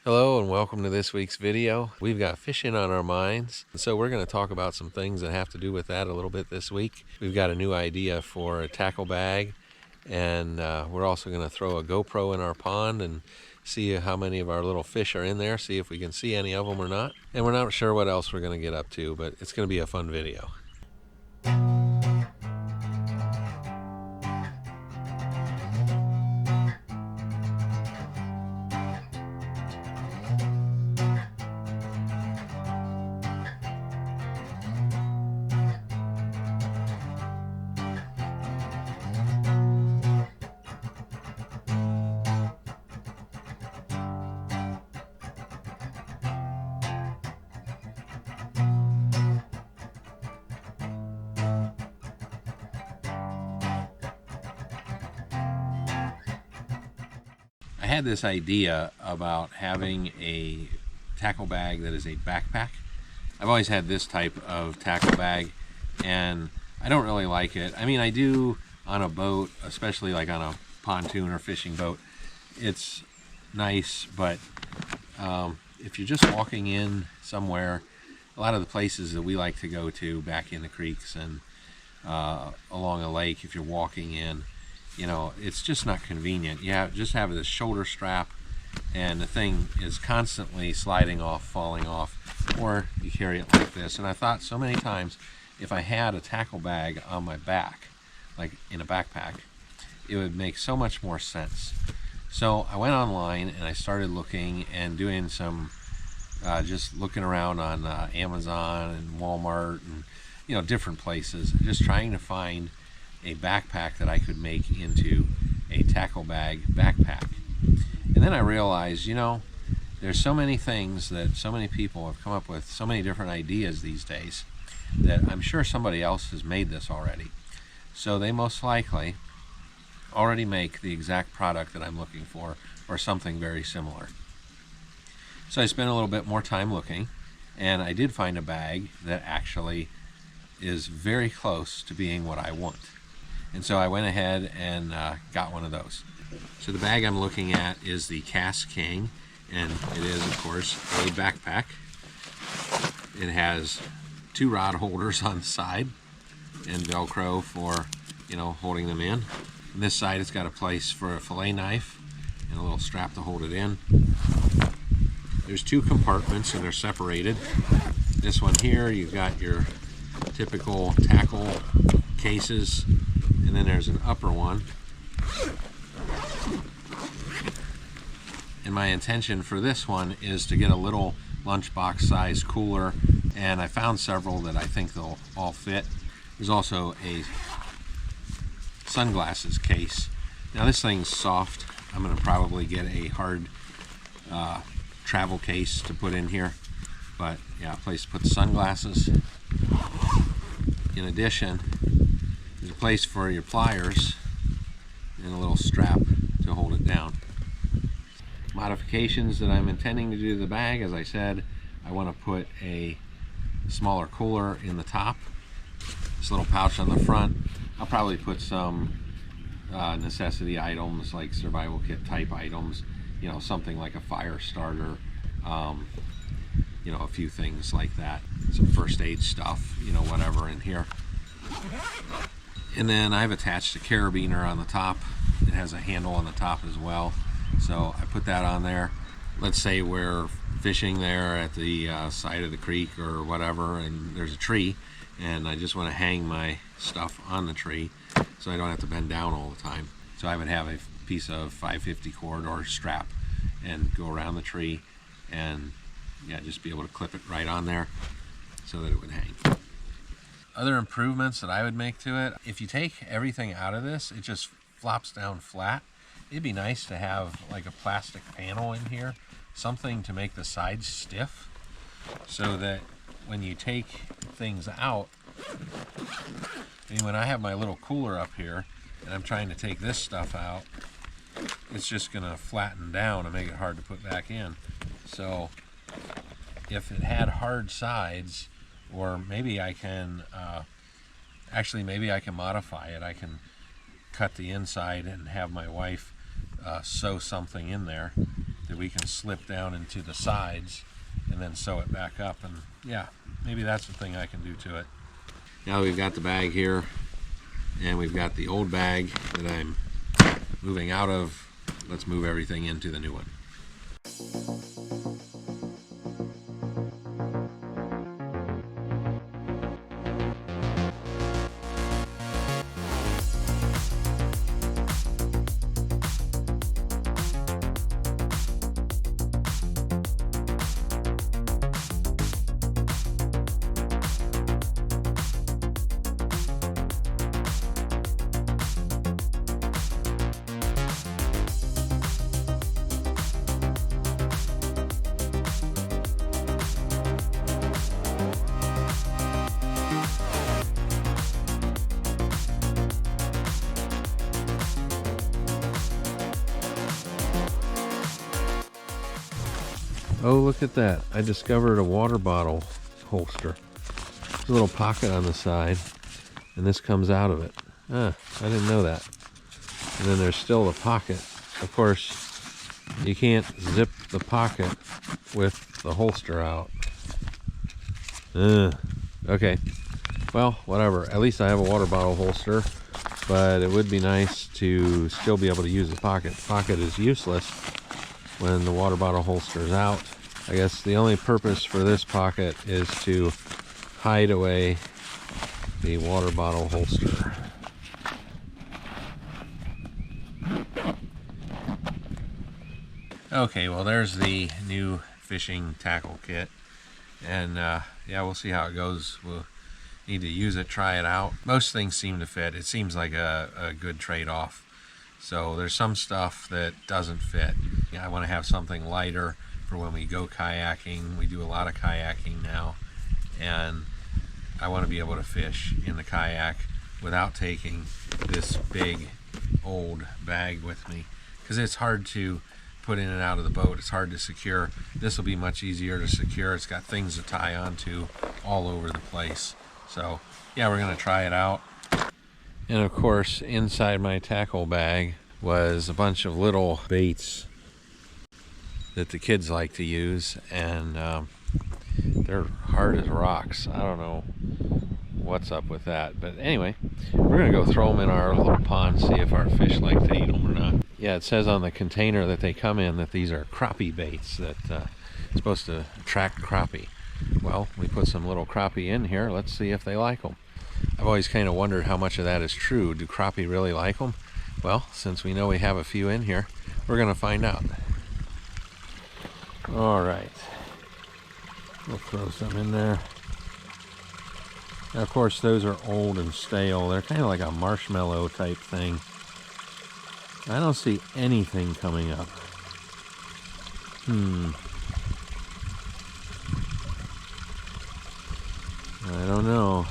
Hello and welcome to this week's video. We've got fishing on our minds, so we're going to talk about some things that have to do with that a little bit this week. We've got a new idea for a tackle bag, and we're also going to throw a GoPro in our pond and see how many of our little fish are in there, see if we can see any of them or not. And we're not sure what else we're going to get up to, but it's going to be a fun video. I had this idea about having a tackle bag that is a backpack. I've always had this type of tackle bag and I don't really like it. I mean, I do on a boat, especially like on a pontoon or fishing boat. It's nice, but if you're just walking in somewhere, a lot of the places that we like to go to back in the creeks and along a lake, if you're walking in, you know, it's just not convenient. You just have this shoulder strap and the thing is constantly sliding off, falling off, or you carry it like this. And I thought so many times if I had a tackle bag on my back, like in a backpack, it would make so much more sense. So I went online and I started looking and doing some just looking around on Amazon and Walmart and, you know, different places, just trying to find a backpack that I could make into a tackle bag backpack. And then I realized, you know, there's so many things that so many people have come up with, so many different ideas these days, that I'm sure somebody else has made this already. So they most likely already make the exact product that I'm looking for, or something very similar. So I spent a little bit more time looking, and I did find a bag that actually is very close to being what I want. And so I went ahead and got one of those. So the bag I'm looking at is the KastKing, and it is, of course, a backpack. It has 2 rod holders on the side and Velcro for, you know, holding them in. On this side, it's got a place for a fillet knife and a little strap to hold it in. There's 2 compartments and they're separated. This one here, you've got your typical tackle cases, and then there's an upper one. And my intention for this one is to get a little lunchbox size cooler, and I found several that I think they'll all fit. There's also a sunglasses case. Now this thing's soft. I'm going to probably get a hard travel case to put in here, but yeah, a place to put the sunglasses. In addition, there's a place for your pliers and a little strap to hold it down. Modifications that I'm intending to do to the bag, as I said, I want to put a smaller cooler in the top, this little pouch on the front. I'll probably put some necessity items like survival kit type items, you know, something like a fire starter, you know, a few things like that, some first aid stuff, you know, whatever in here. And then I've attached a carabiner on the top. It has a handle on the top as well, so I put that on there. Let's say we're fishing there at the side of the creek or whatever, and there's a tree, and I just want to hang my stuff on the tree so I don't have to bend down all the time. So I would have a piece of 550 cord or strap and go around the tree and, yeah, just be able to clip it right on there so that it would hang. Other improvements that I would make to it, if you take everything out of this, it just flops down flat. It'd be nice to have like a plastic panel in here, something to make the sides stiff, so that when you take things out, I mean, when I have my little cooler up here and I'm trying to take this stuff out, it's just gonna flatten down and make it hard to put back in. So if it had hard sides, or maybe I can maybe I can modify it. I can cut the inside and have my wife sew something in there that we can slip down into the sides and then sew it back up. And yeah, maybe that's the thing I can do to it. Now we've got the bag here, and we've got the old bag that I'm moving out of. Let's move everything into the new one. Oh, look at that. I discovered a water bottle holster. There's a little pocket on the side, and this comes out of it. I didn't know that. And then there's still the pocket. Of course, you can't zip the pocket with the holster out. Okay. Well, whatever. At least I have a water bottle holster, but it would be nice to still be able to use the pocket. The pocket is useless when the water bottle holster is out. I guess the only purpose for this pocket is to hide away the water bottle holster. Okay, well there's the new fishing tackle kit, and yeah, we'll see how it goes. We'll need to use it, try it out. Most things seem to fit. It seems like a good trade-off. So there's some stuff that doesn't fit. I want to have something lighter for when we go kayaking. We do a lot of kayaking now, and I want to be able to fish in the kayak without taking this big old bag with me, because it's hard to put in and out of the boat. It's hard to secure. This will be much easier to secure. It's got things to tie onto all over the place. So yeah, we're going to try it out. And of course, inside my tackle bag was a bunch of little baits that the kids like to use, and they're hard as rocks. I don't know what's up with that, but anyway, we're gonna go throw them in our little pond, see if our fish like to eat them or not. Yeah, it says on the container that they come in that these are crappie baits, that supposed to attract crappie. Well, we put some little crappie in here. Let's see if they like them. I've always kind of wondered how much of that is true. Do crappie really like them? Well, since we know we have a few in here, we're gonna find out. All right, we'll throw some in there. Now, of course, those are old and stale. They're kind of like a marshmallow type thing. I don't see anything coming up. I don't know.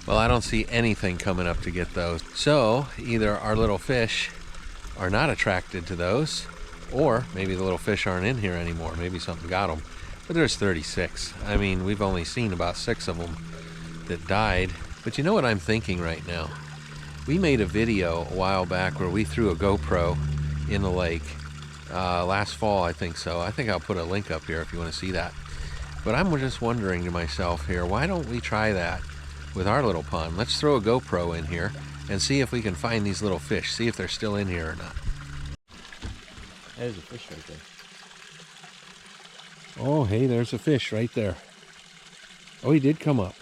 Well, I don't see anything coming up to get those. So either our little fish are not attracted to those, or maybe the little fish aren't in here anymore. Maybe something got them. But there's 36. I mean, we've only seen about 6 of them that died. But you know what I'm thinking right now? We made a video a while back where we threw a GoPro in the lake. Last fall, I think so. I think I'll put a link up here if you want to see that. But I'm just wondering to myself here, why don't we try that with our little pond? Let's throw a GoPro in here and see if we can find these little fish. See if they're still in here or not. There's a fish right there. Oh, hey, there's a fish right there. Oh, he did come up.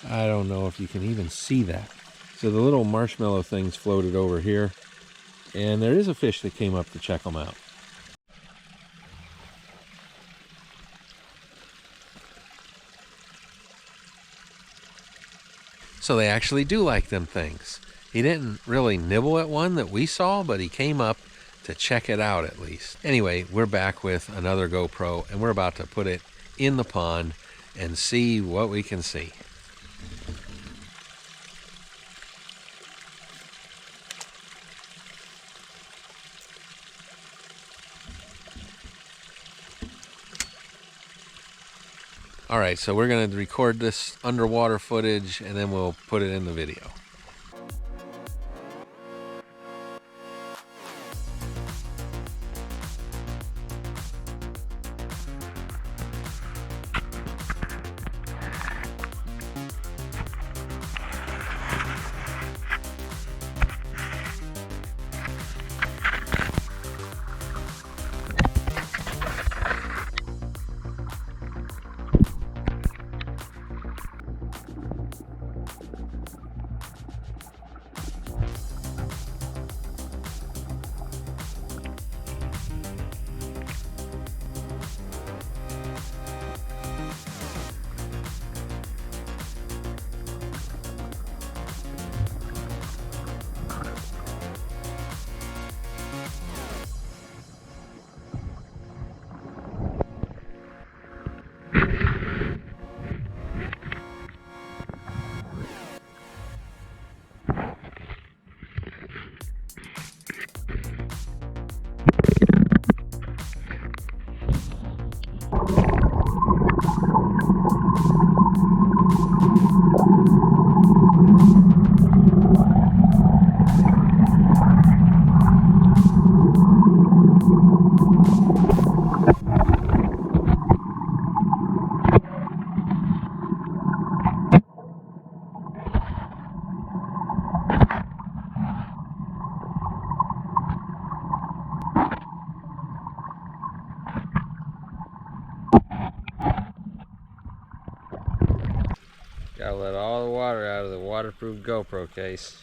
I don't know if you can even see that. So the little marshmallow things floated over here, and there is a fish that came up to check them out. So they actually do like them things. He didn't really nibble at one that we saw, but he came up to check it out at least. Anyway, we're back with another GoPro, and we're about to put it in the pond and see what we can see. All right, so we're going to record this underwater footage, and then we'll put it in the video. let all the water out of the waterproof GoPro case.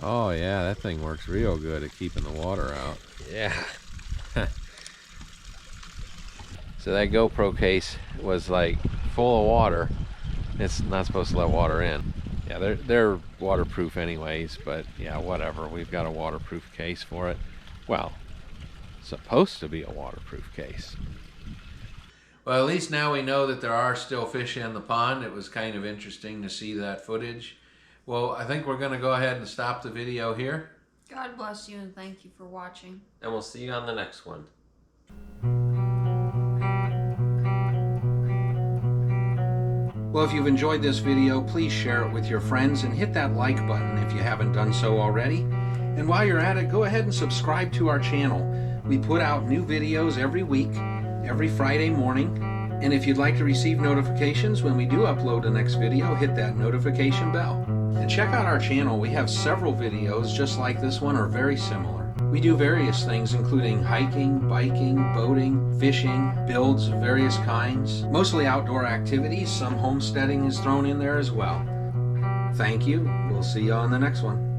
Oh yeah, that thing works real good at keeping the water out. Yeah. So that GoPro case was like full of water. It's not supposed to let water in. Yeah, they're waterproof anyways, but yeah, whatever. We've got a waterproof case for it. Well, supposed to be a waterproof case. Well, at least now we know that there are still fish in the pond. It was kind of interesting to see that footage. Well, I think we're going to go ahead and stop the video here. God bless you and thank you for watching. And we'll see you on the next one. Well, if you've enjoyed this video, please share it with your friends and hit that like button if you haven't done so already. And while you're at it, go ahead and subscribe to our channel. We put out new videos every week, every Friday morning. And if you'd like to receive notifications when we do upload the next video, hit that notification bell. And check out our channel. We have several videos just like this one or very similar. We do various things including hiking, biking, boating, fishing, builds of various kinds, mostly outdoor activities. Some homesteading is thrown in there as well. Thank you. We'll see you on the next one.